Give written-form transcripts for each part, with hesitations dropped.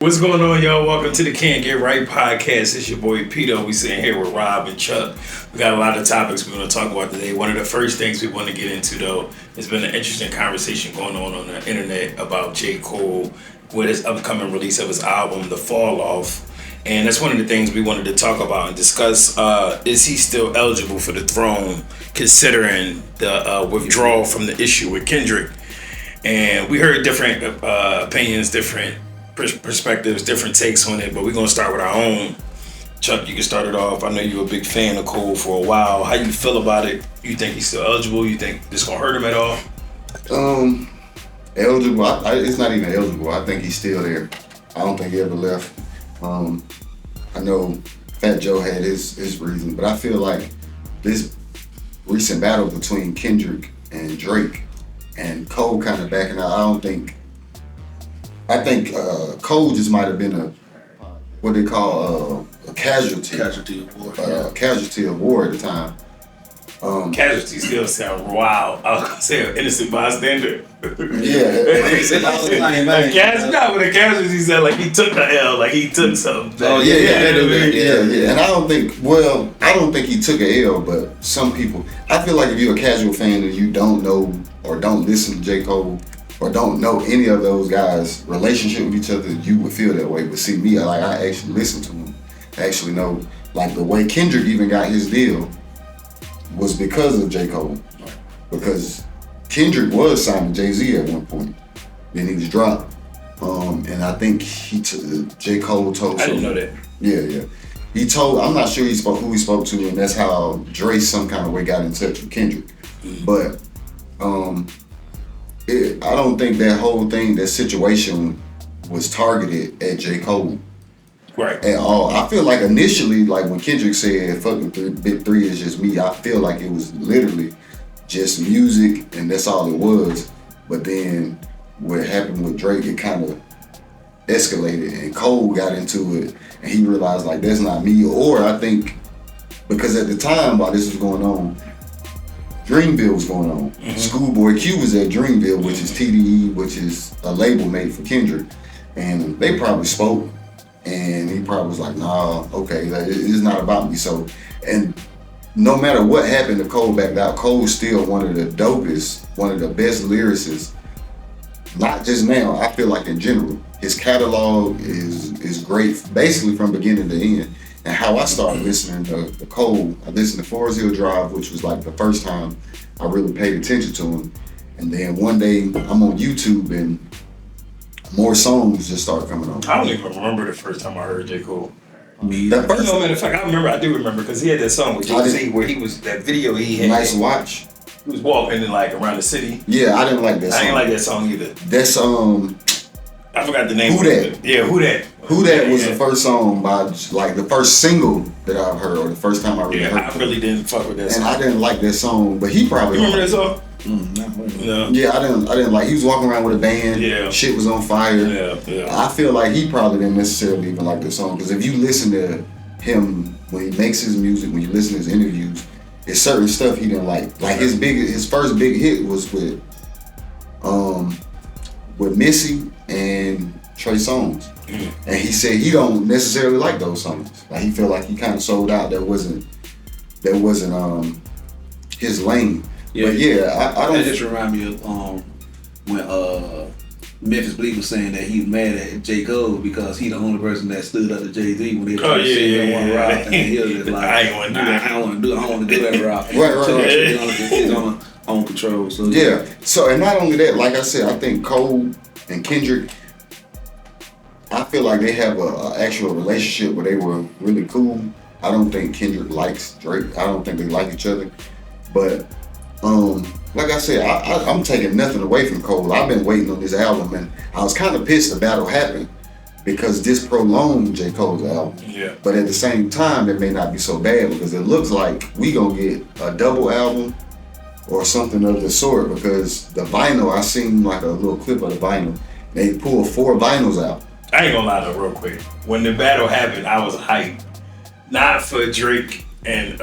What's going on, y'all? Welcome to the Can't Get Right podcast. It's your boy Pito. We sitting here with Rob and Chuck. We got a lot of topics we're going to talk about today. One of the first things we want to get into, though, has been an interesting conversation going on the internet about J. Cole with his upcoming release of his album, The Fall Off. And that's one of the things we wanted to talk about and discuss. Is he still eligible for the throne, considering the withdrawal from the issue with Kendrick? And we heard different opinions, different perspectives, different takes on it, but we're gonna start with our own. Chuck, you can start it off. I know you're a big fan of Cole for a while. How you feel about it? You think he's still eligible? You think this gonna hurt him at all? Eligible. It's not even eligible. I think he's still there. I don't think he ever left. I know Fat Joe had his reason, but I feel like this recent battle between Kendrick and Drake and Cole kind of backing out. I think Cole just might have been what they call a casualty. Casualty of war. Casualty of war at the time. Casualty still sound wild. I was gonna say an innocent bystander. Yeah. The casualty said like he took the L, like he took something. Oh yeah. And I don't think he took an L, but some people. I feel like if you're a casual fan and you don't know or don't listen to J. Cole, or don't know any of those guys' relationship with each other, you would feel that way. But see, me, I actually listen to them. I actually know, like, the way Kendrick even got his deal was because of J. Cole. Because Kendrick was signed to Jay-Z at one point. Then he was dropped. And I think J. Cole told I didn't know that. Yeah. I'm not sure who he spoke to, and that's how Dre some kind of way got in touch with Kendrick. Mm-hmm. But, I don't think that situation was targeted at J. Cole. Right. At all. I feel like initially, like when Kendrick said, fucking Big Three is just me, I feel like it was literally just music and that's all it was. But then what happened with Drake, it kind of escalated and Cole got into it and he realized like that's not me. Or I think because at the time while this was going on, Dreamville was going on. Mm-hmm. Schoolboy Q was at Dreamville, which is TDE, which is a label made for Kendrick. And they probably spoke, and he probably was like, nah, okay, it's not about me. So, and no matter what happened to Cole backed out, Cole's still one of the dopest, one of the best lyricists, not just now, I feel like in general. His catalog is great, basically from beginning to end. And how I started listening to Cole, I listened to Forest Hill Drive, which was like the first time I really paid attention to him. And then one day I'm on YouTube and more songs just start coming on. I don't even remember the first time I heard J. Cole. That first matter of fact, I do remember because he had that song with Jay-Z where he was, that video he had. Nice Watch. He was walking in like around the city. Yeah, I didn't like that song. I didn't like that song either. That's I forgot the name. Who That? Yeah, Who That? Who That was the first song by, like, the first single that I've heard, or the first time I really heard it. I really didn't fuck with that song. And I didn't like that song, but he probably... You remember that song? No. Yeah, I didn't like... He was walking around with a band. Yeah. Shit was on fire. Yeah. I feel like he probably didn't necessarily even like the song, because if you listen to him when he makes his music, when you listen to his interviews, there's certain stuff he didn't like. Like his first big hit was with Missy and Trey Songz. Mm-hmm. And he said he don't necessarily like those songs. Like he felt like he kind of sold out. That wasn't his lane. Yeah, but yeah, I don't. That just remind me of when Memphis Bleak was saying that he was mad at J. Cole because he the only person that stood up to Jay-Z when they were trying to sing that one route, and he was just like, I ain't want to do that. I don't want to do that route. Right. He's on control. So yeah. So and not only that, like I said, I think Cole and Kendrick, I feel like they have a actual relationship where they were really cool. I don't think Kendrick likes Drake. I don't think they like each other. But like I said, I'm taking nothing away from Cole. I've been waiting on this album, and I was kind of pissed the battle happened because this prolonged J. Cole's album. Yeah. But at the same time, it may not be so bad because it looks like we gonna get a double album or something of the sort, because the vinyl, I seen like a little clip of the vinyl. They pulled 4 vinyls out. I ain't gonna lie though, real quick. When the battle happened, I was hyped. Not for Drake and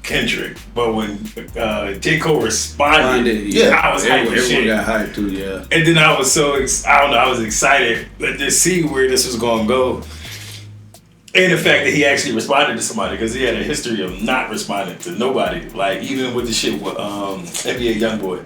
Kendrick, but when J. Cole responded, I was hyped. Everyone got hyped too, yeah. And then I was I was excited to see where this was going to go. And the fact that he actually responded to somebody, because he had a history of not responding to nobody. Like, even with the shit with NBA YoungBoy.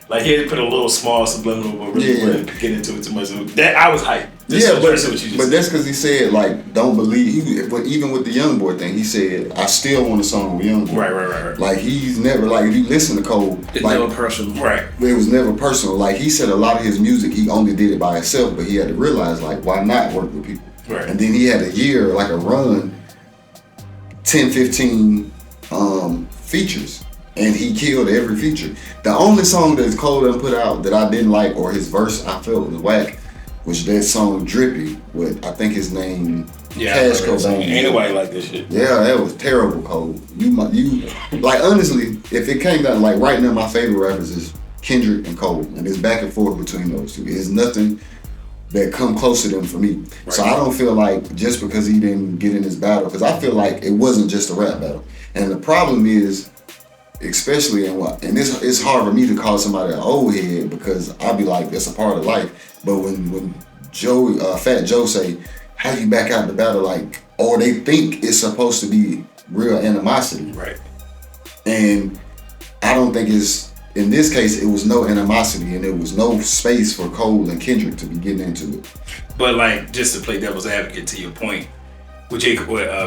Like, he had to put a little small subliminal, but really wouldn't get into it too much. So that, I was hyped. But that's because he said, like, don't believe. But even with the YoungBoy thing, he said, I still want a song with YoungBoy. Right. Like, he's never, like, if you listen to Cole. It's like, never personal. Right. It was never personal. Like, he said a lot of his music, he only did it by himself, but he had to realize, like, why not work with people? Right. And then he had a year, like a run, 10, 15 features. And he killed every feature. The only song that Cole done put out that I didn't like, or his verse I felt was whack, was that song Drippy with, I think his name, Cash Cobain. Ain't nobody like this shit. Yeah, that was terrible, Cole. You like, honestly, if it came down, like, right now my favorite rappers is Kendrick and Cole, and it's back and forth between those two. There's nothing that come close to them for me. Right. So I don't feel like just because he didn't get in this battle, because I feel like it wasn't just a rap battle. And the problem is, especially and this, it's hard for me to call somebody an old head, because I'll be like, that's a part of life. But when Fat Joe say, how you back out the battle, like, or they think it's supposed to be real animosity. Right. And I don't think in this case, it was no animosity, and there was no space for Cole and Kendrick to be getting into it. But, like, just to play devil's advocate to your point, what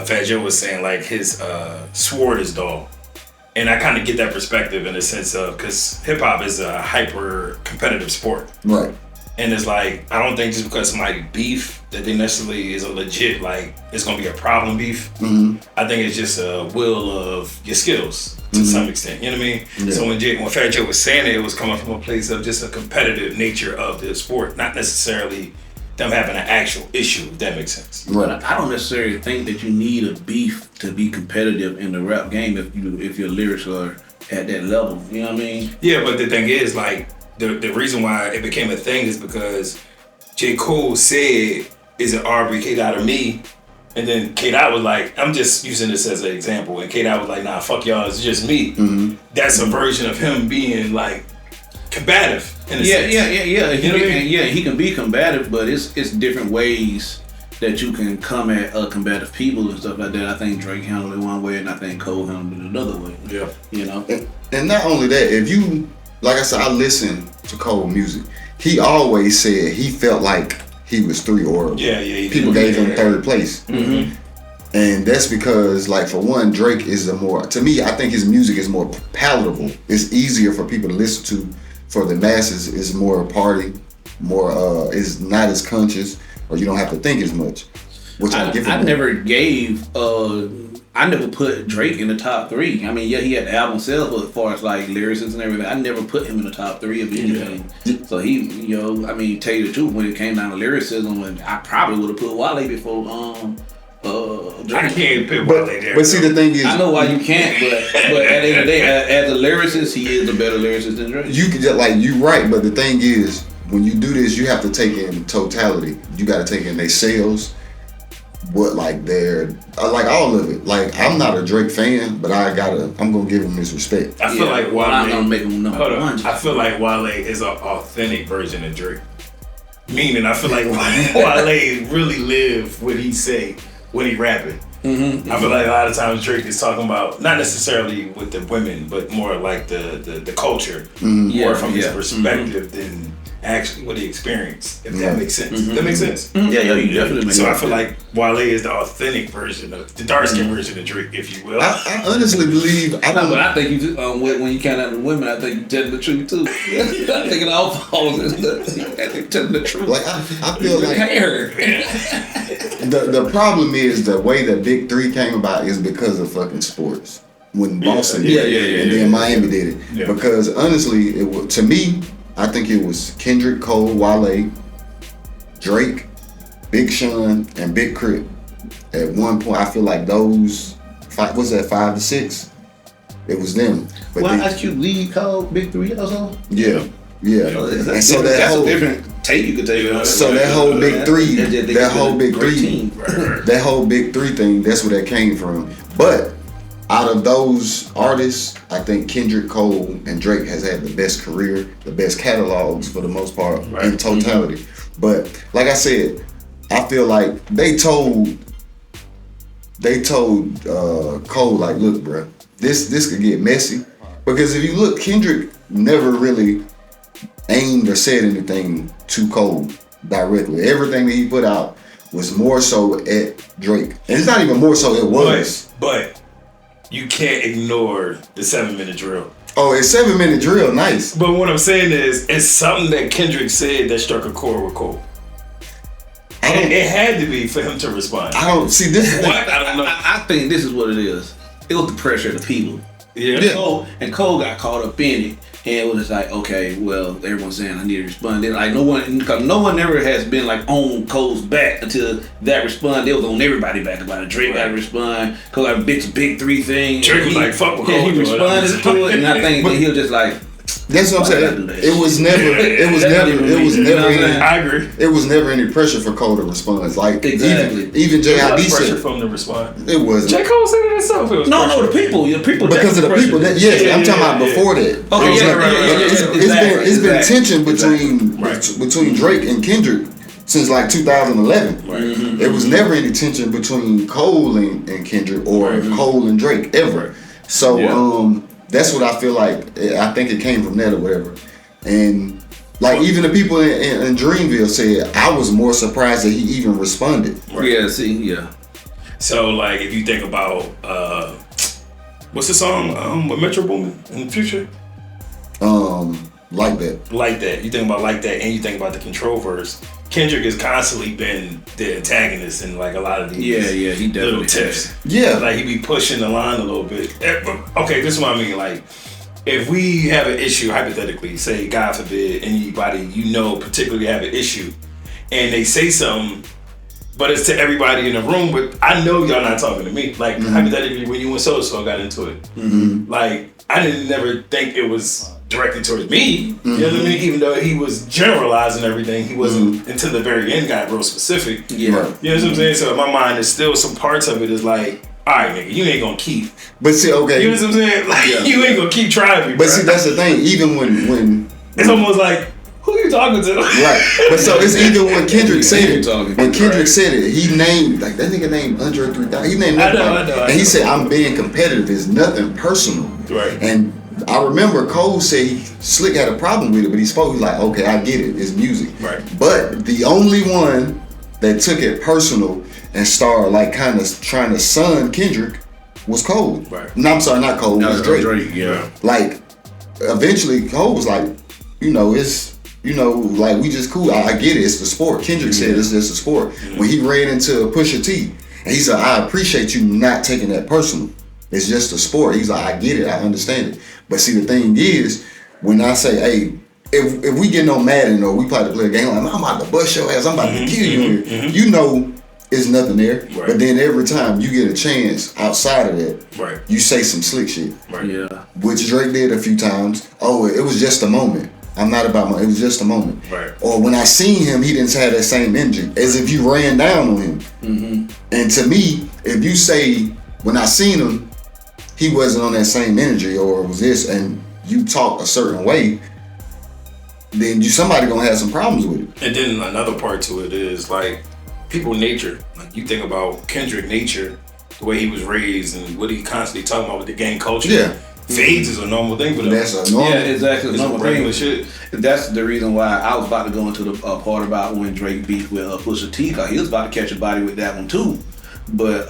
Fat Joe was saying, like, his sword is dull. And I kind of get that perspective in the sense of, because hip hop is a hyper competitive sport. Right. And it's like, I don't think just because somebody beef that they necessarily is a legit, like, it's going to be a problem beef. Mm-hmm. I think it's just a will of your skills to some extent. You know what I mean? Yeah. So when Fat Joe was saying it was coming from a place of just a competitive nature of the sport, not necessarily them having an actual issue, if that makes sense. Right. I don't necessarily think that you need a beef to be competitive in the rap game if your lyrics are at that level. You know what I mean? Yeah, but the thing is, like, the reason why it became a thing is because J. Cole said, is it R.B. K-Dot or me? And then K-Dot was like, I'm just using this as an example. And K-Dot was like, nah, fuck y'all, it's just me. Mm-hmm. That's a version of him being, like, combative. In a sense. Yeah. You know what I mean? Yeah, he can be combative, but it's different ways that you can come at combative people and stuff like that. I think Drake handled it one way, and I think Cole handled it another way. Yeah. You know? And not only that, if you, like I said, I listen to Cole music. He always said he felt like he was 3, or people gave him 3rd place. Mm-hmm. And that's because, like, for one, Drake is to me, I think his music is more palatable. It's easier for people to listen to. For the masses, it's more party, more is not as conscious, or you don't have to think as much. Which I never put Drake in the top 3. I mean, yeah, he had the album sales, but as far as like lyricism and everything, I never put him in the top 3 of anything. Yeah. So he, you know, I mean, tell you the truth, when it came down to lyricism, I probably would have put Wale before Drake. I can't put Wale there. But see, the thing is, I know why you can't, but at the end of the day, as a lyricist, he is a better lyricist than Drake. You can just, like, you right, but the thing is, when you do this, you have to take in totality. You got to take in their sales, what, like, their, like, all of it. Like, I'm not a Drake fan, but I'm gonna give him his respect. I feel like Wale. I'm gonna make him number one. I feel like Wale is an authentic version of Drake. Meaning, I feel like Wale really live what he say when he rapping. Mm-hmm. I feel like a lot of times Drake is talking about, not necessarily with the women, but more like the culture, more from his perspective than actually what he experienced, if that makes sense. Mm-hmm. That makes sense? Mm-hmm. Yeah, you definitely make sense. So I feel like Wale is the authentic version of, the dark-skinned version of Drake, if you will. I honestly believe, but I think you just, when you count out the women, I think you're telling the truth too. I think it all falls in telling the truth. Like, I feel like hair. The problem is the way that Big 3 came about is because of fucking sports. When Boston did it, and then Miami did it. Yeah. Because honestly, to me, I think it was Kendrick, Cole, Wale, Drake, Big Sean, and Big Crit. At one point, I feel like those, 5 to 6? It was them. But well, Ice Cube lead called Big 3 or something? Yeah. And so that's a different tape you could take. So that whole Big 3, that whole Big 3 thing, that's where that came from. But out of those artists, I think Kendrick, Cole, and Drake has had the best career, the best catalogs for the most part in totality. Mm-hmm. But like I said, I feel like they told Cole, like, look, bro, this could get messy. Because if you look, Kendrick never really aimed or said anything to Cole directly. Everything that he put out was more so at Drake. And it's not even more so, it was. But you can't ignore the 7-minute drill. Oh, it's 7-minute drill, nice. But what I'm saying is, it's something that Kendrick said that struck a chord with Cole. And it had to be for him to respond. I don't see this. What? I don't know. I think this is what it is. It was the pressure of the people. Yeah. Cole got caught up in it, and it was like, okay, well, everyone's saying I need to respond. Then, like, no one ever has been like on Cole's back until that respond. They was on everybody back about it. Drake got to respond. Cole got a big 3 thing. Drake was like, fuck with Cole. He responded to it, and I think that he was just like. That's what I'm saying. It was never. I agree. It was never any pressure for Cole to respond. Like exactly. even JID said pressure for him to respond. It wasn't. J. Cole said it himself. It was no, the people because of the people. I'm talking about before that. Okay, it's been tension between Drake and Kendrick since like 2011. Right. Mm-hmm. It was never any tension between Cole and Kendrick or Cole and Drake ever. So that's what I feel like. I think it came from that or whatever. And like even the people in Dreamville said, I was more surprised that he even responded. Right. So like if you think about what's the song with Metro Boomin in the future? Like that. You think about like that, and you think about the Control verse. Kendrick has constantly been the antagonist in like a lot of these he definitely little tips. Yeah. Like he be pushing the line a little bit. Okay, this is what I mean. Like if we have an issue, hypothetically, say God forbid anybody you know particularly have an issue, and they say something, but it's to everybody in the room, but I know y'all not talking to me. Like hypothetically when you and So got into it. Mm-hmm. Like I didn't never think it was directed towards me, you know what I mean? Even though he was generalizing everything, he wasn't until the very end got real specific. Yeah. You know what I'm saying? So in my mind, there's still some parts of it is like, all right, nigga, you ain't gonna keep. But see, okay. You know what I'm saying? Like, you ain't gonna keep trying me, But see, that's the thing. Even when it's almost like, who are you talking to? Right. But so it's even when Kendrick said it. When Kendrick said it, he named, like that nigga named Andre 3000. He named everybody. I know. And he said, I'm being competitive. It's nothing personal. Right. And I remember Cole said Slick had a problem with it, but he spoke. He's like, okay, I get it. It's music. Right. But the only one that took it personal and started like kind of trying to sun Kendrick was Cole. Right. No, I'm sorry, not Cole. It was Drake. Yeah. Like, eventually Cole was like, like we just cool. I get it. It's the sport. Kendrick said it's just a sport. Mm-hmm. When he ran into Pusha T, and he said, I appreciate you not taking that personal. It's just a sport. He's like, I get it. I understand it. But see, the thing is, when I say, hey, if we get no Madden or we play a game, like, I'm about to bust your ass, I'm about to kill you, you know it's nothing there. Right. But then every time you get a chance outside of that, you say some slick shit. Right. Yeah. Which Drake did a few times. Oh, it was just a moment. I'm not about it was just a moment. Right. Or when I seen him, he didn't have that same energy. As if you ran down on him. Mm-hmm. And to me, if you say, when I seen him, he wasn't on that same energy or was this, and you talk a certain way, then somebody gonna have some problems with it. And then another part to it is like people nature. Like you think about Kendrick nature, the way he was raised and what he constantly talking about with the gang culture. Yeah. Fades is a normal thing for them. That's a normal. Yeah, exactly. It's a regular shit. That's the reason why I was about to go into the part about when Drake beat with Pusha T, cause he was about to catch a body with that one too. But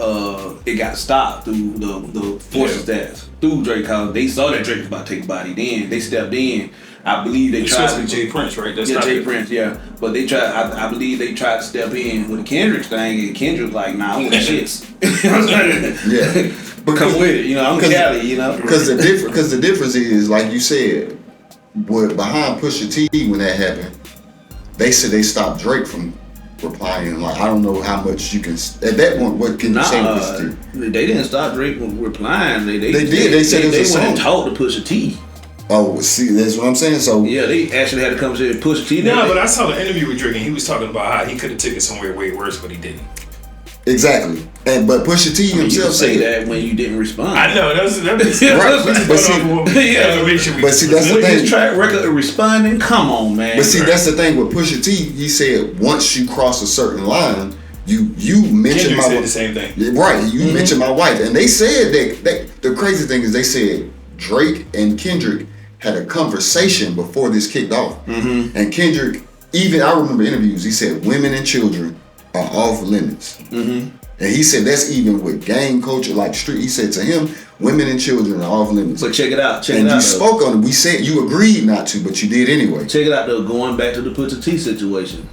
it got stopped through the forces that through Drake, cause they saw that Drake was about to take a body. Then they stepped in. I believe they tried. Especially Jay Prince, right? That's Jay Prince, yeah. But they tried. I believe they tried to step in with the Kendrick thing, and Kendrick was like, "Nah, I want the shits." Yeah, but come with it, I'm Cali, Because the difference is, like you said, behind Pusha T when that happened, they said they stopped Drake from replying. Like, I don't know how much you can at that point. What can you say to Pusha T? They didn't stop Drake from replying. They did. They said it was a went and song. talked to Pusha T. Oh, see, that's what I'm saying. So yeah, they actually had a conversation with Pusha T. No, but I saw the interview with Drake, and he was talking about how he could have taken it somewhere way worse, but he didn't. Exactly. But Pusha T himself say that when you didn't respond. I know that's right. But see, that's the thing. His track record of responding. Come on, man. But see, that's the thing with Pusha T. He said once you cross a certain line, you mentioned Kendrick said the same thing. Right. You mentioned my wife, and they said that the crazy thing is they said Drake and Kendrick had a conversation before this kicked off, and Kendrick, even I remember interviews, he said women and children are off limits. And he said that's even with gang culture, like street. He said to him, women and children are off limits. But check it out. And you spoke on it. We said you agreed not to, but you did anyway. Check it out though. Going back to the Pusha T situation,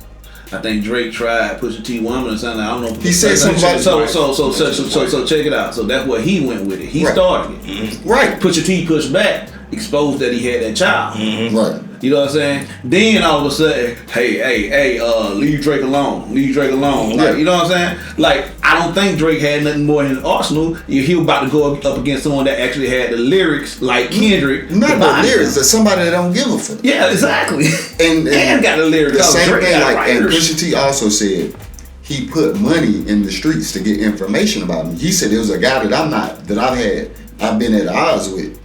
I think Drake tried Pusha T woman or something. I don't know. He said something about so check it out. So that's what he went with it. He started it. Right. Pusha T pushed back, exposed that he had that child. Right. You know what I'm saying? Then all of a sudden, hey, leave Drake alone. Leave Drake alone. Like, you know what I'm saying? Like, I don't think Drake had nothing more in his arsenal. He was about to go up against someone that actually had the lyrics like Kendrick. Not the lyrics, but somebody that don't give a fuck. Yeah, exactly. And got the lyrics. The same thing, like, and Pusha T also said he put money in the streets to get information about me. He said there was a guy I've been at odds with.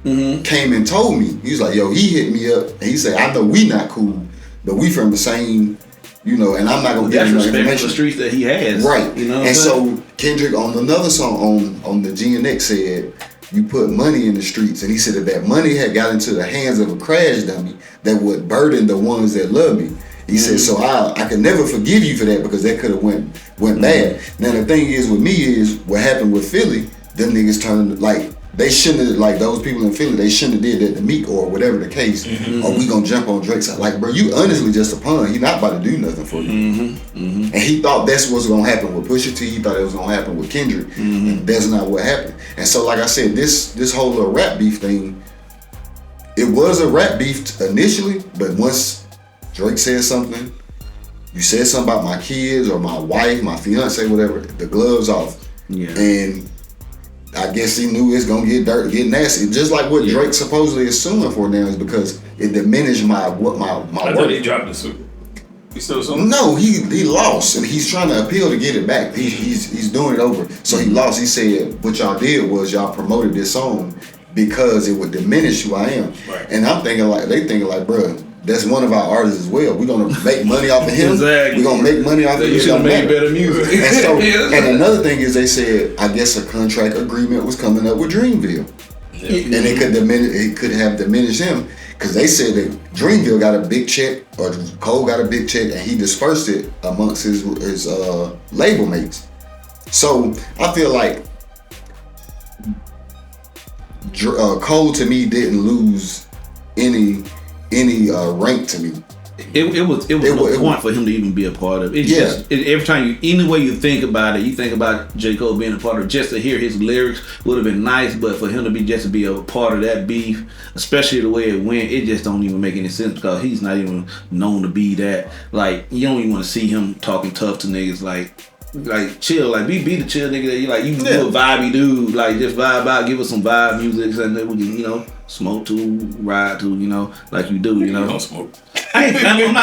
Came and told me. He was like, yo, he hit me up and he said, I know we not cool, but we from the same, and I'm not gonna get no information. The streets that he has, right? You know, and so Kendrick on another song on the GNX said, you put money in the streets, and he said if that money had got into the hands of a crash dummy, that would burden the ones that love me. He said, so I could never forgive you for that because that could have went bad. Now the thing is with me is what happened with Philly. Them niggas turned like. They shouldn't have, like those people in Philly, they shouldn't have did that to Meek or whatever the case. Or we gonna jump on Drake's side. Like, bro, you honestly just a pawn. He not about to do nothing for you. And he thought that's what's gonna happen with Pusha T. He thought it was gonna happen with Kendrick. And that's not what happened. And so, like I said, this whole little rap beef thing, it was a rap beef initially, but once Drake said something, you said something about my kids or my wife, my fiance, whatever, the gloves off. Yeah. And I guess he knew it's gonna get get nasty. Just like what Drake supposedly is suing for now is because it diminished my work. I thought he dropped the suit. He still suing? No, he lost and he's trying to appeal to get it back. He's doing it over. So he lost. He said what y'all did was y'all promoted this song because it would diminish who I am. Right. And I'm thinking like bro, that's one of our artists as well. We're gonna make money off of him. Exactly. We're gonna make money off of him. You should have made better music. And so, and another thing is they said, I guess a contract agreement was coming up with Dreamville, and it could have diminished him because they said that Dreamville got a big check or Cole got a big check and he dispersed it amongst his label mates. So I feel like Cole to me didn't lose any rank to me. It was no point for him to even be a part of it. Every time any way you think about it, you think about J. Cole being a part of it, just to hear his lyrics would have been nice, but for him to be a part of that beef, especially the way it went, it just don't even make any sense because he's not even known to be that. Like, you don't even want to see him talking tough to niggas like chill, like be the chill nigga that you like. You a vibey dude, like just vibe out, give us some vibe music, and then we can smoke to, ride to, like you do, You don't smoke. I'm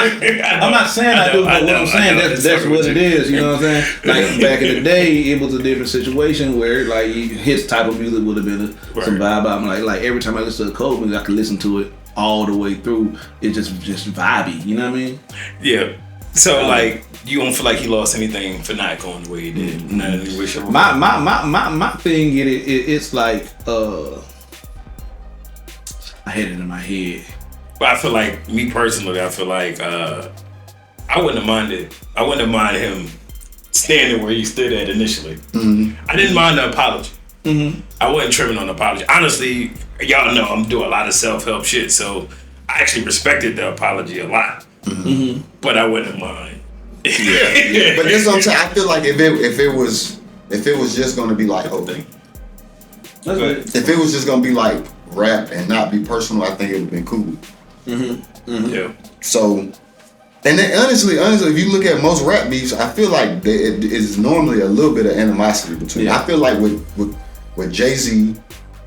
not saying I do, but what I'm saying that's what it is. You know what I'm saying? Like back in the day, it was a different situation where like his type of music would have been some vibe. I'm like every time I listen to Cole music, I could listen to it all the way through. It's just vibey. You know what I mean? Yeah. So like, you don't feel like he lost anything for not going the way he did? My thing it's like I had it in my head. But I feel like me personally, I wouldn't have minded. I wouldn't have minded him standing where he stood at initially. I didn't mind the apology. I wasn't tripping on the apology. Honestly, y'all know I'm doing a lot of self-help shit, so I actually respected the apology a lot. But I wouldn't mind. But that's what I'm saying. I feel like if it was just gonna be like if it was just gonna be like rap and not be personal, I think it would have been cool. Yeah. So, and then honestly, if you look at most rap beefs, I feel like it is normally a little bit of animosity between. I feel like with Jay-Z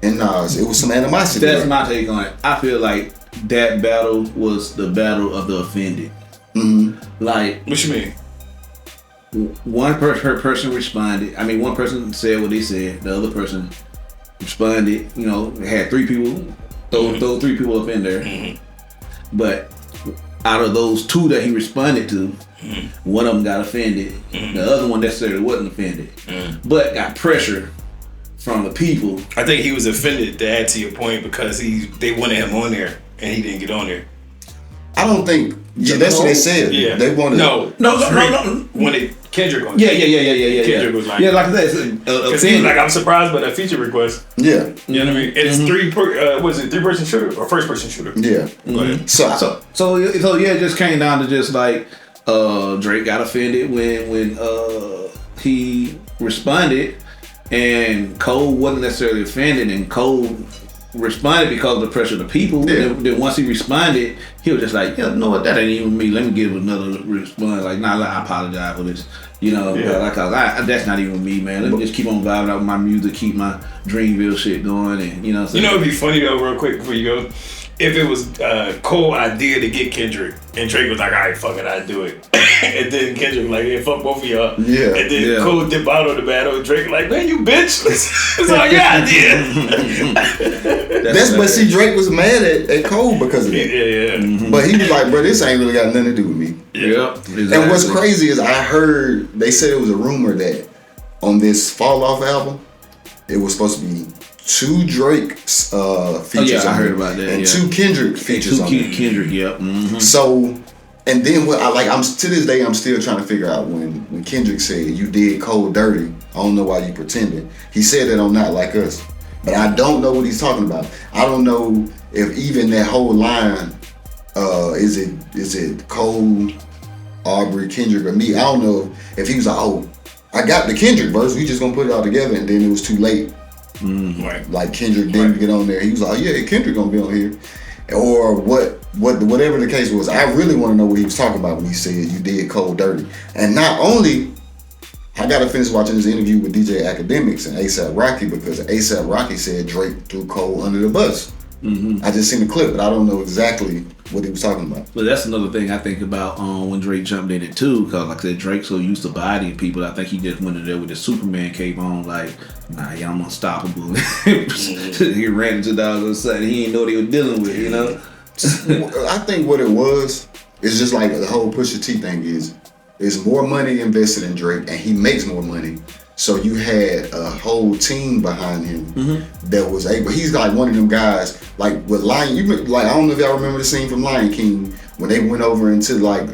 and Nas, it was some animosity. That's my take on it. I feel like that battle was the battle of the offended. Like, what you mean? one person responded. I mean, one person said what they said. The other person responded. You know, had three people. Throw three people up in there. But out of those two that he responded to, one of them got offended. The other one necessarily wasn't offended, but got pressure from the people. I think he was offended, to add to your point, because they wanted him on there and he didn't get on there. I don't think. Yeah, that's what they said. Yeah, they wanted. No. Wanted Kendrick on. Yeah. Kendrick was like, yeah, like that. Because he was like, I'm surprised by that feature request. Yeah, you know what I mean. It's three-person shooter or first-person shooter? Yeah. So yeah, it just came down to just like Drake got offended when he responded, and Cole wasn't necessarily offended, and Cole responded because of the pressure of the people. Yeah. Then once he responded, he was just like, yeah, you know what, that ain't even me. Let me give another response. Like, nah, I apologize for this. You know, that's not even me, man. Let me just keep on vibing out with my music, keep my Dreamville shit going, and you know. You know, it'd be funny though, real quick before you go. If it was Cole's idea to get Kendrick, and Drake was like, all right, fuck it, I'll do it. And then Kendrick was like, yeah, fuck both of y'all. Yeah. And then Cole dip out on the battle, and Drake like, man, you bitch. It's all your idea. But see, Drake was mad at Cole because of that. Yeah. But he was like, bro, this ain't really got nothing to do with me. Yeah. Exactly. And what's crazy is I heard, they said it was a rumor that on this Fall Off album, it was supposed to be 2 Drake features I heard about that, and 2 Kendrick features on it. Kendrick, yep. So, and then what I'm to this day, I'm still trying to figure out when Kendrick said, you did Cole dirty, I don't know why you pretended. He said that on Not Like Us. But I don't know what he's talking about. I don't know if even that whole line, is it Cole, Aubrey, Kendrick, or me? I don't know if he was like, oh, I got the Kendrick verse, we just gonna put it all together, and then it was too late. Right. Like Kendrick didn't get on there. He was like, yeah, Kendrick gonna be on here. Or whatever the case was. I really want to know what he was talking about when he said you did Cole dirty. And not only, I gotta finish watching this interview with DJ Academics and A$AP Rocky, because A$AP Rocky said Drake threw Cole under the bus. I just seen the clip, but I don't know exactly what he was talking about. But that's another thing I think about when Drake jumped in it too, because like I said, Drake's so used to bodying people. I think he just went in there with the Superman cape on, like, nah, yeah, I'm unstoppable. He ran into dogs or something. He didn't know what he was dealing with, you know. I think what it was is just like the whole Pusha T thing is more money invested in Drake, and he makes more money. So you had a whole team behind him that was able. He's like one of them guys, like with Lion. Like, I don't know if y'all remember the scene from Lion King when they went over into like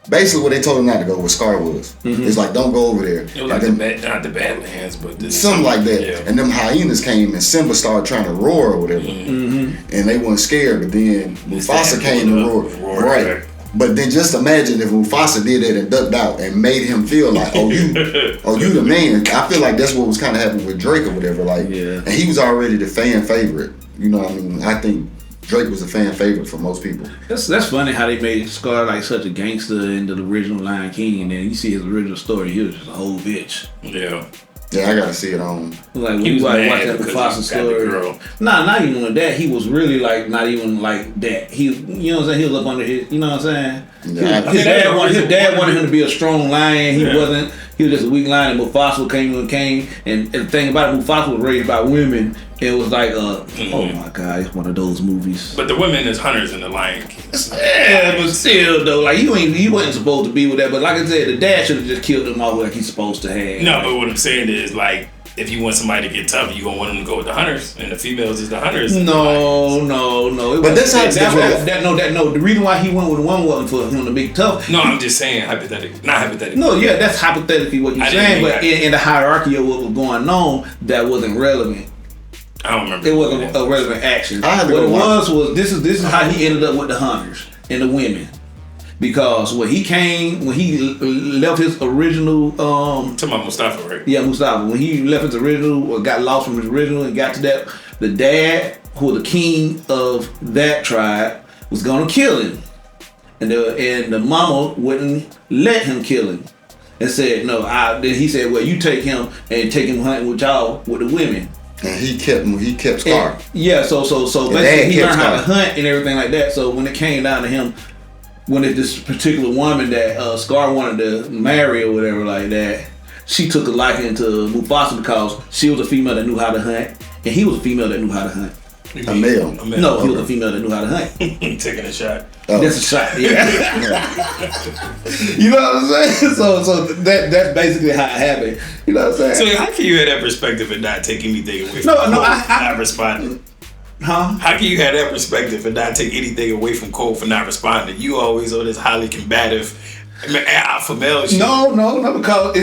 basically what they told him not to go where Scar was. It's like, don't go over there. It was like not the Badlands, but something like that. Yeah. And them hyenas came and Simba started trying to roar or whatever, and they weren't scared. But then Mufasa came and roared. Right. But then just imagine if Mufasa did that and ducked out and made him feel like, oh you the man. I feel like that's what was kind of happening with Drake or whatever. Like, and he was already the fan favorite. You know what I mean? I think Drake was a fan favorite for most people. That's funny how they made Scar like such a gangster in the original Lion King, and then you see his original story, he was just a whole bitch. Yeah, I gotta see it on. Like when you watch that Mufasa story. Nah, not even with that. He was really like not even like that. He, you know what I'm saying? He was up under his, you know what I'm saying? Yeah, his dad wanted him to be a strong lion. He wasn't. He was just a weak lion. And Mufasa came, and the thing about it, Mufasa was raised by women. It was like, oh my God, it's one of those movies. But the women is hunters in the Lion King. Yeah, but still though, like you wasn't supposed to be with that. But like I said, the dad should have just killed him off like he's supposed to have. No, but what I'm saying is, like, if you want somebody to get tough, you gonna want them to go with the hunters, and the females is the hunters. No. But that's how no. The reason why he went with one wasn't for him to be tough. No, I'm just saying hypothetically, not hypothetically. No, yeah, that's hypothetically what you're saying. But in the hierarchy of what was going on, that wasn't relevant. I don't remember. It wasn't a relevant action. What it was this is how he ended up with the hunters and the women. Because when he left his original talking about Mustafa, right? Yeah, Mustafa. When he left his original or got lost from his original and got to that, the dad, who was the king of that tribe, was gonna kill him. And the mama wouldn't let him kill him. And said, no, then he said, well, you take him and take him hunting with y'all with the women. And he kept Scar. Yeah, so basically he learned how to hunt and everything like that. So when it came down to him when this particular woman that Scar wanted to marry or whatever like that, she took a liking to Mufasa because she was a female that knew how to hunt, and he was a female that knew how to hunt. A male. No, he was a female that knew how to hunt. Taking a shot. Oh. That's a shot, yeah. You know what I'm saying? So that's basically how it happened. You know what I'm saying? So how can you have that perspective and not take anything away from No, Cole I for not responding? Huh? How can you have that perspective and not take anything away from Cole for not responding? You always on this highly combative alpha male shit. No, because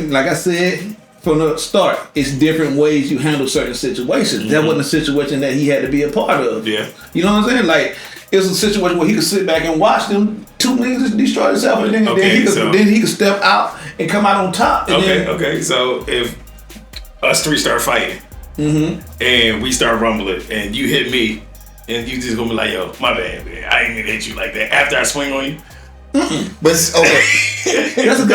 like I said from the start, it's different ways you handle certain situations. That wasn't a situation that he had to be a part of. Yeah. You know what I'm saying? Like, it's a situation where he could sit back and watch them two niggas destroy themselves, and then he could step out and come out on top. And Okay. So if us three start fighting, and we start rumbling, and you hit me, and you just gonna be like, "Yo, my bad, man. I ain't gonna hit you like that." After I swing on you. But okay, that's a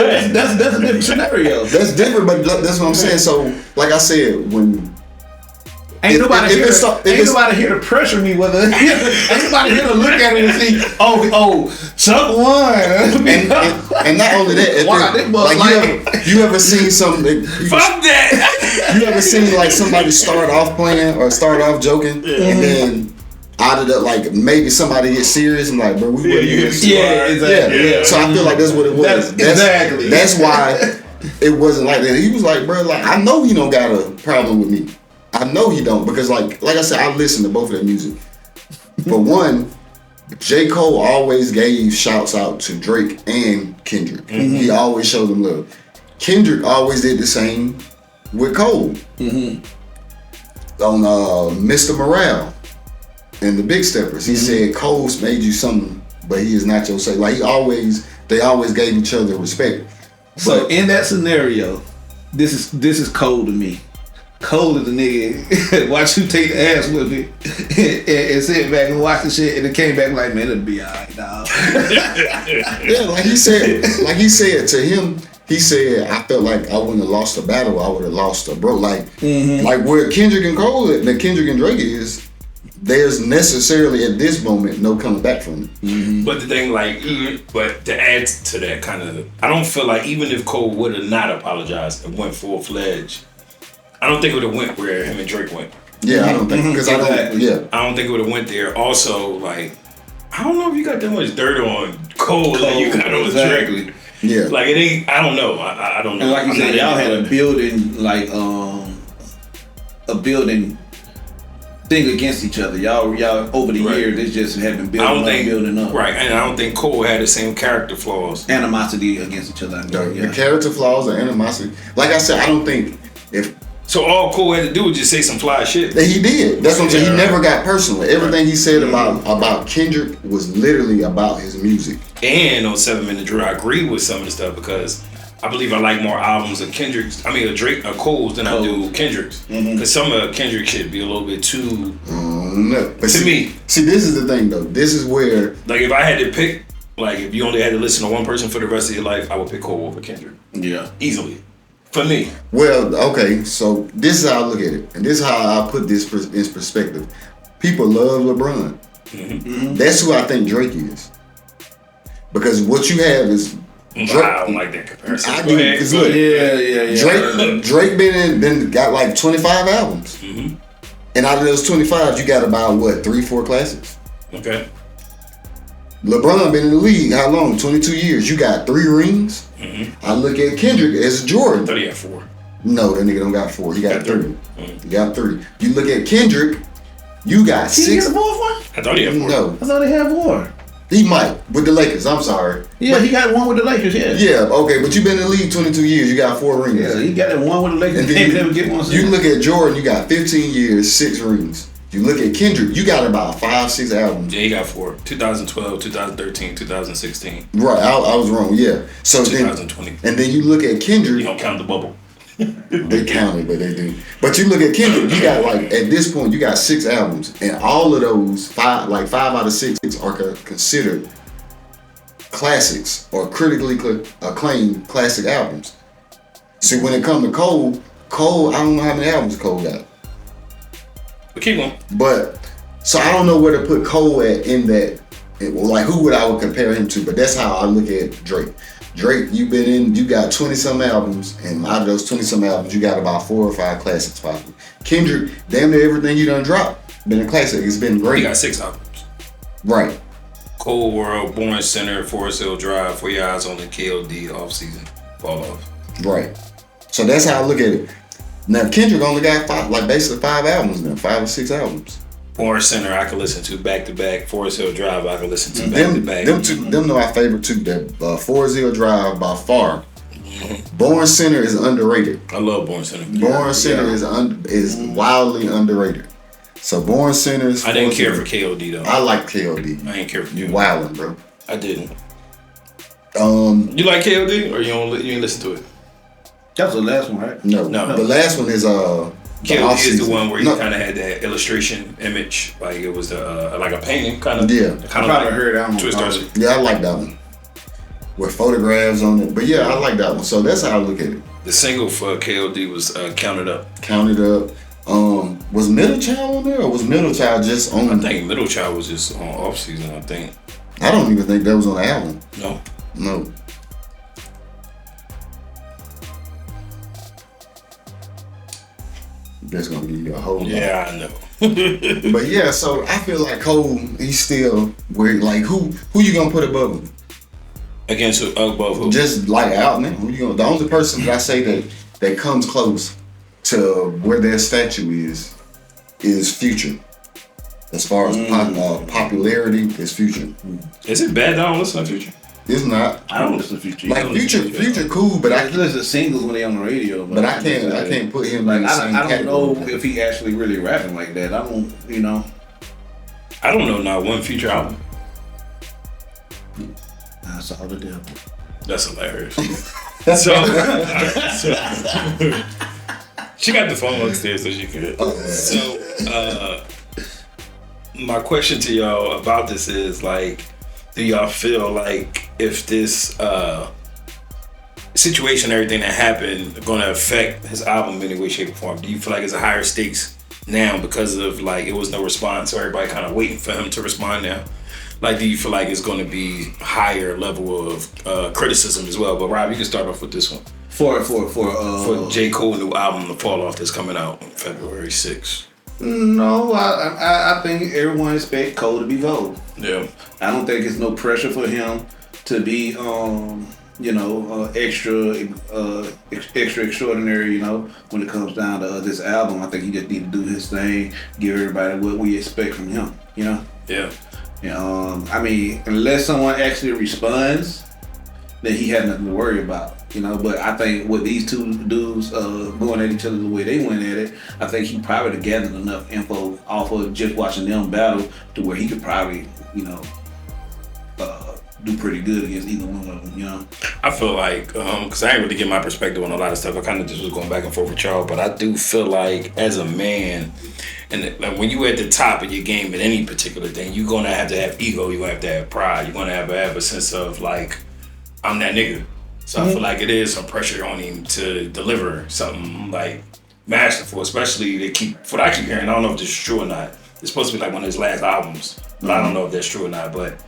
different scenario. That's different, but that's what I'm saying. So, like I said, when ain't nobody here to pressure me. Whether ain't nobody here to look at it and see, Chuck won. And not only that, you ever seen something? Fuck that. You ever seen like somebody start off playing or start off joking, and then out of the, like, maybe somebody gets serious and like, bro, we wouldn't even exactly. Yeah. So I feel like that's what it was. Exactly. That's why it wasn't like that. He was like, bro, like, I know he don't got a problem with me. I know he don't, because like I said, I listen to both of their music. For one, J. Cole always gave shouts out to Drake and Kendrick. He always showed them love. Kendrick always did the same with Cole. On Mr. Morale and the Big Steppers, he said Cole's made you something, but he is not your say. Like, they always gave each other respect. So in that scenario, this is Cole to me. Cole is the nigga. Watch you take the ass with it and sit back and watch the shit, and it came back like, man, it'll be alright, dog. Yeah, like he said to him. He said, I felt like I wouldn't have lost a battle. I would have lost a bro. Like where Kendrick and Cole, that Kendrick and Drake is, there's necessarily at this moment no coming back from it. But the thing, like, but to add to that kind of, I don't feel like even if Cole would have not apologized and went full fledged, I don't think it would have went where him and Drake went. Yeah, I don't think because I don't think it would have went there. Also, like, I don't know if you got that much dirt on Cole that you got on Drake. Yeah, like it ain't. I don't know. I don't know. And like you said, y'all had a building thing against each other. Y'all over the years, this just have been building up. Right, and I don't think Cole had the same character flaws. Animosity against each other. The character flaws or animosity. Like I said, I don't think if. So all Cole had to do was just say some fly shit. He did. That's what I'm saying. He never got personal. Everything he said about Kendrick was literally about his music. And on 7 Minute Drill, I agree with some of the stuff because I believe I like more albums of Cole's than I do Kendrick's. Because some of Kendrick's shit be a little bit too. No. But to me. See, this is the thing though. This is where. Like if I had to pick, like if you only had to listen to one person for the rest of your life, I would pick Cole over Kendrick. Yeah. Easily. For me. Well, okay, so this is how I look at it. And this is how I put this in perspective. People love LeBron. That's who I think Drake is. Because what you have is Drake. I don't like that comparison. I do. Because look, yeah. Drake been got like 25 albums. And out of those 25, you got about, 3-4 classics? Okay. LeBron been in the league, how long? 22 years. You got 3 rings. I look at Kendrick as Jordan. I thought he had 4. No, that nigga don't got 4. He got 3. He got 3. You look at Kendrick, you got 6. He got 4? I thought he had 4. No. I thought he had 4. He might, with the Lakers, I'm sorry. Yeah, he got 1 with the Lakers, yeah. Yeah, okay, but you've been in the league 22 years, you got 4 rings. Yeah, he got that 1 with the Lakers, and then never get one. You look at Jordan, you got 15 years, 6 rings. You look at Kendrick, you got about 5-6 albums. Yeah, he got 4. 2012, 2013, 2016. Right, I was wrong, yeah. So 2020. And then you look at Kendrick. You don't count the bubble. They count it, but they do. But you look at Kendrick, you got like, at this point, you got 6 albums. And all of those, 5 out of 6 are considered classics or critically acclaimed classic albums. See, when it comes to Cole, I don't know how many albums Cole got. But keep going. But so I don't know where to put Cole at in that like who would I would compare him to? But that's how I look at Drake. Drake, you got 20-some albums, and out of those 20-some albums, you got about 4 or 5 classics possibly. Kendrick, damn near everything you done dropped been a classic. It's been great. He got 6 albums. Right. Cold World, Born Center, Forest Hill Drive, For Your Eyes Only, KOD, Off Season, Fall Off. Right. So that's how I look at it. Now Kendrick only got basically 5 albums now, 5 or 6 albums. Born Center I can listen to back to back. Forest Hill Drive I can listen to back to back. Them are my favorite too. That Forest Hill Drive by far. Mm-hmm. Born Center is underrated. I love Born Center. Born Center is wildly underrated. So Born Center is. I didn't care for KOD though. I like KOD. I didn't care for you. Wildin', bro. I didn't. You like KOD or you didn't listen to it? That was the last one, right? No. The last one is KOD is the one where you kind of had that illustration image, like it was like a painting kind of. Yeah, I probably heard that one. Yeah, I like that one with photographs on it. But yeah, I like that one. So that's how I look at it. The single for KOD was "Count It Up." Count It Up. Was Middle Child on there, or was Middle Child just on? I think Middle Child was just on Off Season. I think. I don't even think that was on the album. No. That's gonna give you a whole lot. Yeah, I know. But yeah, so I feel like Cole, he's still where like who you gonna put above him? Against above who? Just like out man. Who you gonna? The only person that I say that comes close to where their statue is Future. As far as popularity, is Future. Is it bad that I don't listen to Future? It's not. I don't listen to Future. Like Future cool, but I listen to singles when they on the radio. But I can't put him in the same category. I don't know if he actually really rapping like that. I don't know not one Future album. That's all the devil. That's hilarious. She got the phone upstairs so she could. So my question to y'all about this is like, do y'all feel like if this situation, everything that happened, going to affect his album in any way, shape, or form? Do you feel like it's a higher stakes now because of like it was no response, so everybody kind of waiting for him to respond now? Like, do you feel like it's going to be higher level of criticism as well? But Rob, you can start off with this one. For J. Cole's new album, The Fall Off, that's coming out on February 6th. No, I think everyone expects Cole to be Cole. Yeah. I don't think it's no pressure for him to be, extra extraordinary, when it comes down to this album. I think he just need to do his thing, give everybody what we expect from him, Yeah. I mean, unless someone actually responds, then he has nothing to worry about. But I think with these two dudes going at each other the way they went at it, I think he probably gathered enough info off of just watching them battle to where he could probably, do pretty good against either one of them, I feel like, because I ain't really get my perspective on a lot of stuff. I kind of just was going back and forth with y'all, but I do feel like as a man, and like when you at the top of your game in any particular thing, you're going to have ego, you're going to have to have pride, you're going to have a sense of like, I'm that nigga. So I feel like it is some pressure on him to deliver something like masterful, especially what I keep hearing, I don't know if this is true or not. It's supposed to be like one of his last albums, but I don't know if that's true or not. But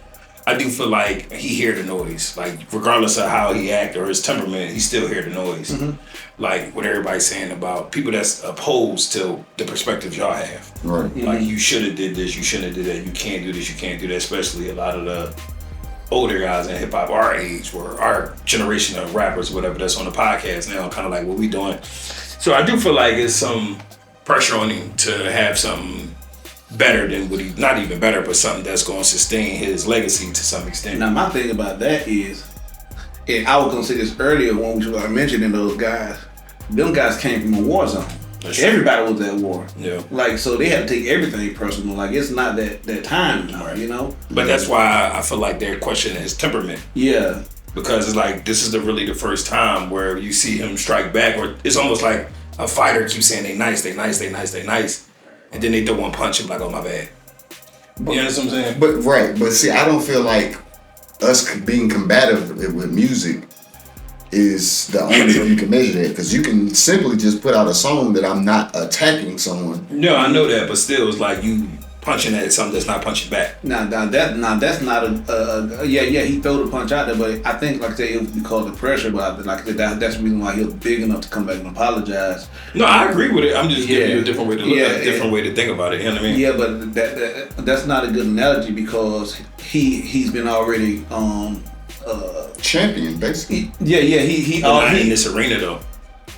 I do feel like he hear the noise. Like regardless of how he act or his temperament, he still hear the noise. Mm-hmm. Like what everybody's saying about people that's opposed to the perspectives y'all have. Right. Like you should have did this, you shouldn't have did that, you can't do this, you can't do that, especially a lot of the older guys in hip hop our age, or our generation of rappers, whatever, that's on the podcast now, kind of like what we doing. So I do feel like it's some pressure on him to have something better than what not even better, but something that's going to sustain his legacy to some extent. Now my thing about that is, and I was going to say this earlier when we were mentioning those guys, them guys came from a war zone. Everybody was at war. Yeah. Like, so they had to take everything personal. Like, it's not that time now, But that's why I feel like they're questioning his temperament. Yeah. Because it's like, this is really the first time where you see him strike back, or it's almost like a fighter keeps saying they nice. And then they throw one punch him like, oh, my bad. You know what I'm saying? But see, I don't feel like us being combative with music is the only way you can measure that, because you can simply just put out a song that I'm not attacking someone. No, I know that, but still, it's like you punching at something that's not punching back. That's not he threw the punch out there, but I think like I said, it was because of the pressure. But like I said, that's the reason why he was big enough to come back and apologize. No, I agree with it. I'm just giving you a different way to look at it, a different way to think about it. You know what I mean? Yeah, but that's not a good analogy because he's been already champion basically. He not in this arena though.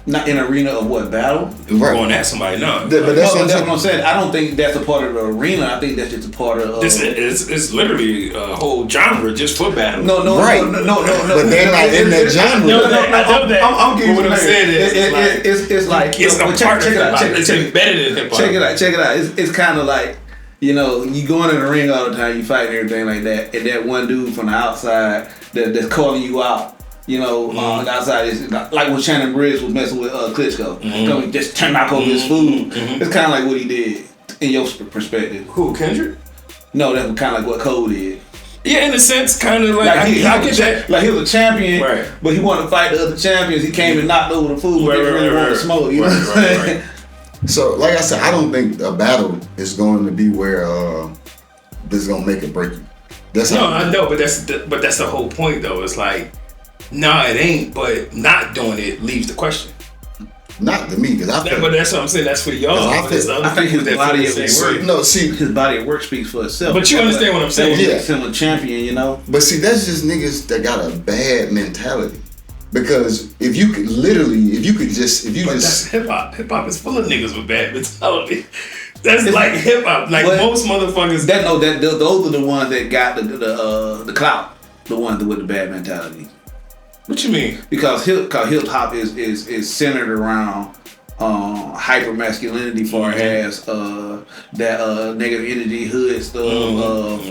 Not in arena of what battle? Right. Going at somebody, no. But that's what I'm saying. I don't think that's a part of the arena. I think that's just a part of. It's literally a whole genre just for battle. No. But they're not in that genre. I'm giving you what I'm saying is it's like it's a part of hip hop. It's embedded in hip hop. Check it out. It's kind of like, you know, you going in the ring all the time, you fighting everything like that, and that one dude from the outside that's calling you out. You know, on the outside is like when Shannon Briggs was messing with Klitschko. Mm-hmm. Just turn knock over his food. Mm-hmm. It's kind of like what he did in your perspective. Who, Kendrick? No, that's kind of like what Cole did. Yeah, in a sense, kind of like I get that. Like he was a champion, right, but he wanted to fight the other champions. He came and knocked over the food, but they really wanted to smoke. You know what I'm saying? So, like I said, I don't think a battle is going to be where this is gonna make it break you. I know, but that's the whole point, though. It's like. No, it ain't. But not doing it leaves the question. Not to me, because I think. But that's what I'm saying. That's for y'all. I think his body at work. No, see, his body at work speaks for itself. But you understand what I'm saying? Yeah, him a champion, you know. But see, that's just niggas that got a bad mentality. Because if you could that's hip hop. Hip hop is full of niggas with bad mentality. That's like hip hop. Like most motherfuckers. Those are the ones that got the clout. The ones with the bad mentality. What you mean? Because hip hop is centered around hyper masculinity, far as that negative energy, hood stuff,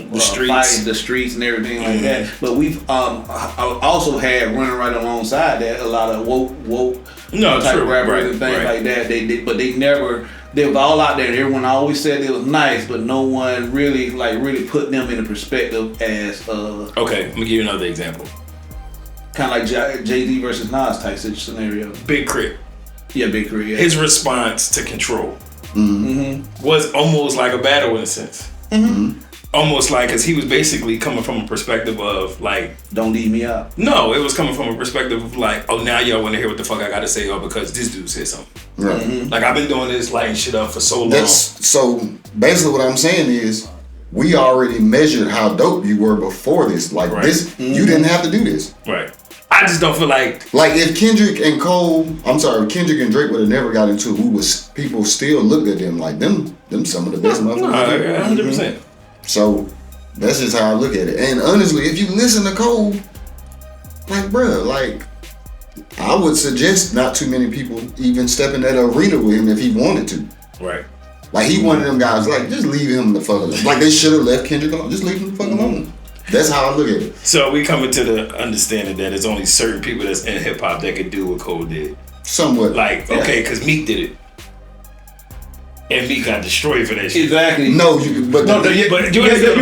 fighting the streets and everything like that. But we've also had running right alongside that a lot of woke type rappers and things like that. They was all out there and everyone always said it was nice, but no one really put them in a perspective as okay, let me give you another example. Kind of like Jay-Z versus Nas type scenario. Big Crit. Yeah, Big Crit. Yeah. His response to Control was almost like a battle in a sense. Mm-hmm. Almost like, because he was basically coming from a perspective of like, don't leave me out. No, it was coming from a perspective of like, oh, now y'all want to hear what the fuck I got to say, or because this dude said something. Right. Mm-hmm. Like I've been doing this lighting shit up for so long. So basically, what I'm saying is, we already measured how dope you were before this. Like this, you didn't have to do this. Right. I just don't feel like if Kendrick and Kendrick and Drake would have never got into it, people still looked at them like them some of the best motherfuckers. 100%. So that's just how I look at it. And honestly, if you listen to Cole, like bruh, like I would suggest not too many people even step in that arena with him if he wanted to. Right. Like he one of them guys, like just leave him the fuck alone. Like they should have left Kendrick alone. Just leave him the fuck alone. That's how I look at it. So we coming to the understanding that there's only certain people that's in hip hop that could do what Cole did. Somewhat. Like, okay, because Meek did it. And Meek got destroyed for that shit. Exactly. You're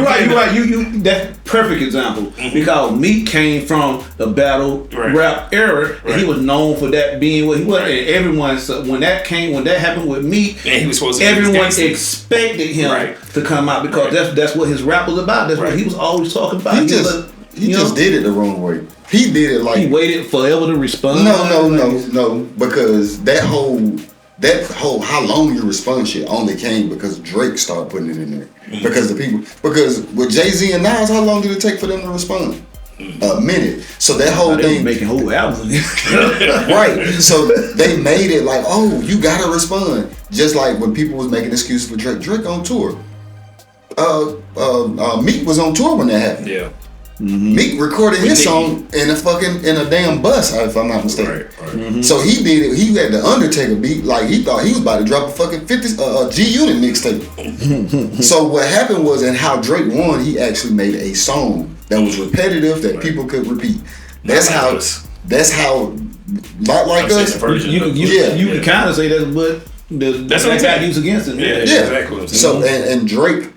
right. You that's perfect example. Mm-hmm. Because Meek came from the battle rap era, and he was known for that being what he was. And everyone, when that happened with Meek, and he was supposed to everyone expected him to come out because that's what his rap was about. That's what he was always talking about. He just did it the wrong way. He did it like he waited forever to respond. No, because that whole how long you respond shit only came because Drake started putting it in there. Mm-hmm. Because with Jay-Z and Nas, how long did it take for them to respond? A minute. So that whole thing making whole albums. Right. So they made it like, oh, you gotta respond. Just like when people was making excuses for Drake. Drake on tour. Meek was on tour when that happened. Yeah. Mm-hmm. Meek recorded his song in a damn bus, if I'm not mistaken. Right. Mm-hmm. So he did it. He had the Undertaker beat like he thought he was about to drop a fucking 50 G-Unit mixtape. So what happened was, and how Drake won, he actually made a song that was repetitive that people could repeat. That's how. Not like us. You can kind of say that, but that's what I got used against him. Yeah. Exactly. So and Drake.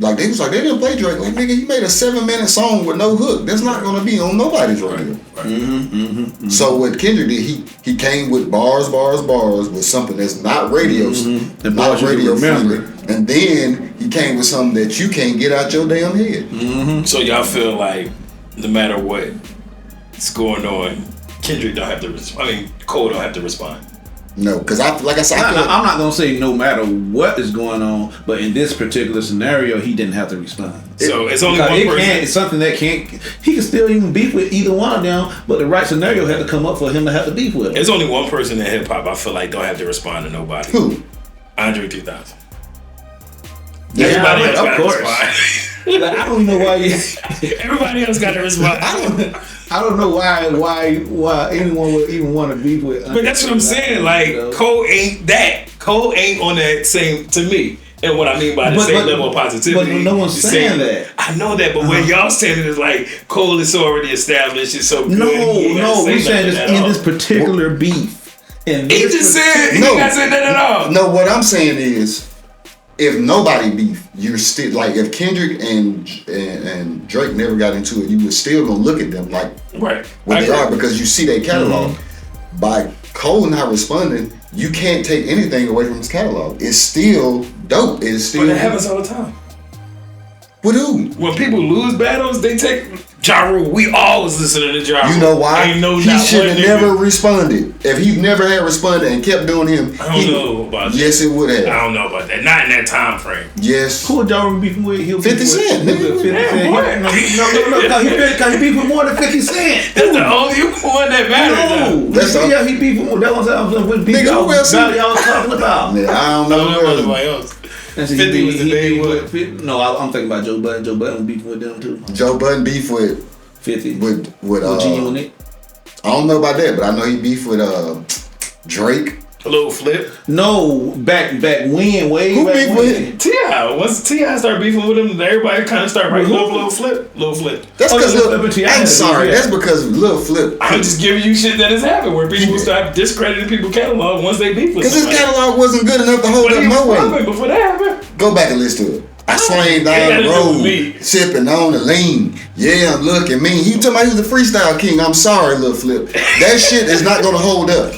Like they didn't play Drake. Like nigga, he made a 7-minute song with no hook. That's not gonna be on nobody's radio. So what Kendrick did, he came with bars with something that's not radio, not radio friendly, and then he came with something that you can't get out your damn head. So y'all feel like no matter what's going on, Kendrick don't have to respond. I mean, Cole don't have to respond. No, because I'm not gonna say no matter what is going on, but in this particular scenario, he didn't have to respond. So it's only one person. It's something that can't. He can still even beef with either one of them, but the right scenario had to come up for him to have to beef with. There's only one person in hip hop I feel like don't have to respond to nobody. Who? Andre 3000. Yeah, everybody else of course. Like, I don't know why. Everybody else got to respond. I don't know why anyone would even want to beef with. But that's what I'm saying. Like Cole ain't that. Cole ain't on that same to me. And what I mean by the same level of positivity. But no one's saying that. I know that, but when y'all saying it is like Cole is already established. It's so good. No, we're saying this in this particular beef. He just said he not saying that at all. No, what I'm saying is, if nobody beef, you're still like if Kendrick and Drake never got into it, you were still gonna look at them like what they are because you see their catalog. By Cole not responding, you can't take anything away from his catalog. It's still dope. It's still. But it happens all the time. With who? When people lose battles, they take Ja Rule. We always listen to Ja Rule. You know why? He should have never responded. If he never had responded and kept doing him, I don't know about that. Yes, it would have. I don't know about that. Not in that time frame. Yes. Who would Ja Rule beefing with? 50 Cent. No. He beefed with more than 50 Cent. That's the only one that matters. No. He beefed with. That was what beef y'all was talking about. Yeah, I don't know anybody else. 50 was the name. No, I'm thinking about Joe Budden. Joe Budden beefing with them too. Joe Budden beef with 50 with G-Unit. I don't know about that, but I know he beef with Drake. A little flip. No, back when, way Who back beef when. with T.I. Once T.I. started beefing with him, everybody kind of started writing little flip. That's because I'm sorry. That's because Lil Flip. I'm just giving you shit that has happened where people start discrediting people's catalog once they beef with because his catalog wasn't good enough to hold up no way. Before that happened. Go back and listen to it. I slang down the road, sipping on the lean. Yeah, I'm looking mean. He talking about he was the freestyle king. I'm sorry, Lil Flip. That shit is not gonna hold up.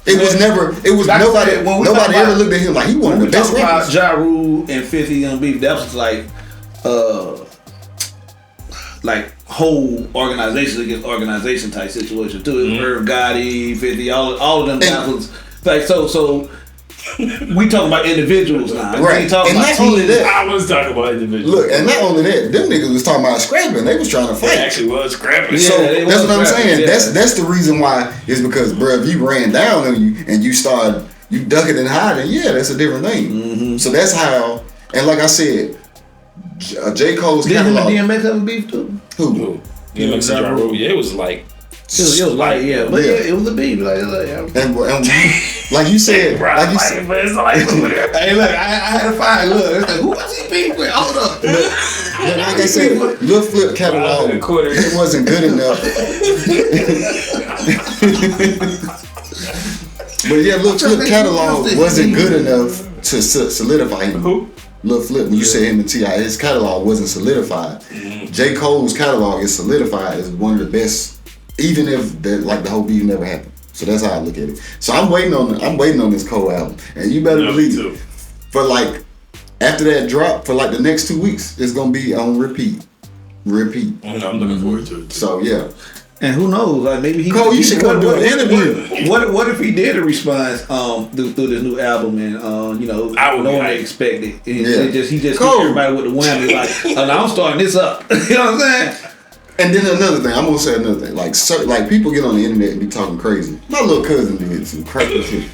It was never. It was nobody. Nobody ever looked at him like he one of the best rappers. Ja Rule and 50 on beef. That was like whole organization against organization type situation too. It was Irv Gotti, 50, all of them guys was like so. We talking about individuals now. Right. And not only that, I was talking about individuals. Look, and not only that, them niggas was talking about scrapping. They was trying to fight. They actually was scrapping. So that's what I'm saying. Yeah. That's the reason why. Is because, bro, if you ran down on you and you started you ducking and hiding, yeah, that's a different thing. So that's how. And like I said, J. Cole's catalog. Did him and DMX have a beef too? Who? DMX and Ja Rule. Yeah, it was like. It was like, but it was a beef. And like you said, hey, look, I had to find. Look, it's like, who was he beef with? Hold up. But like I said, Lil Flip catalog, it wasn't good enough. But yeah, Lil Flip catalog wasn't good enough to solidify him. Who? Lil Flip, when you say him and T.I., his catalog wasn't solidified. J. Cole's catalog is solidified as one of the best. Even if the whole beef never happened, so that's how I look at it. So I'm waiting on this Cole album, and you better believe for like after that drop for like the next 2 weeks, it's gonna be on repeat. I'm looking forward to it. So yeah, and who knows? Like maybe Cole, you should come do an interview. What if he did a response through this new album and no one expected. He just hit everybody with the whammy like I'm starting this up. You know what I'm saying? And then another thing, I'm gonna say another thing. Like people get on the internet and be talking crazy. My little cousin did some crazy shit,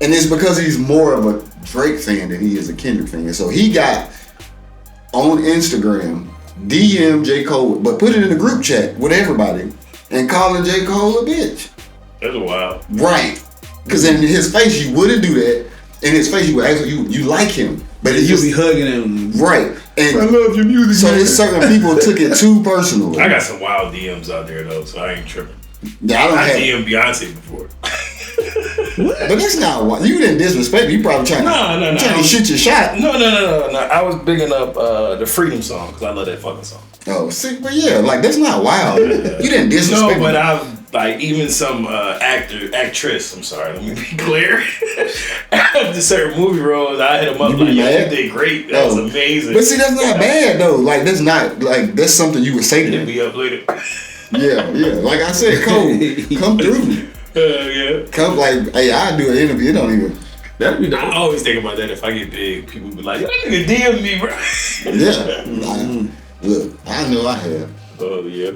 and it's because he's more of a Drake fan than he is a Kendrick fan. So he got on Instagram, DM J. Cole, but put it in a group chat with everybody and calling J. Cole a bitch. That's wild. Right, because in his face you wouldn't do that. In his face you would actually you like him, but you'll be hugging him. Right. And I love your music. So there's certain people took it too personal. I got some wild DMs out there though, so I ain't tripping. Yeah, I DM Beyonce before. But that's not why you didn't disrespect me. You probably trying to shoot your shot. No. I was bigging up the Freedom song because I love that fucking song. Oh, see, but yeah, like that's not wild. You didn't disrespect me. No, but I've like even some actress. I'm sorry, let me be clear. After certain movie roles, I hit them up like, "Yo, you did great. That was amazing." But see, that's not bad though. Like that's not like that's something you would say to me. them. Be up later. Yeah. Like I said, come through. Yeah. Come like, hey, I do an interview. It don't even. I always think about that. If I get big, people be like, "Yo, that nigga DM me, bro." Yeah. Look, I know I have. Oh yeah.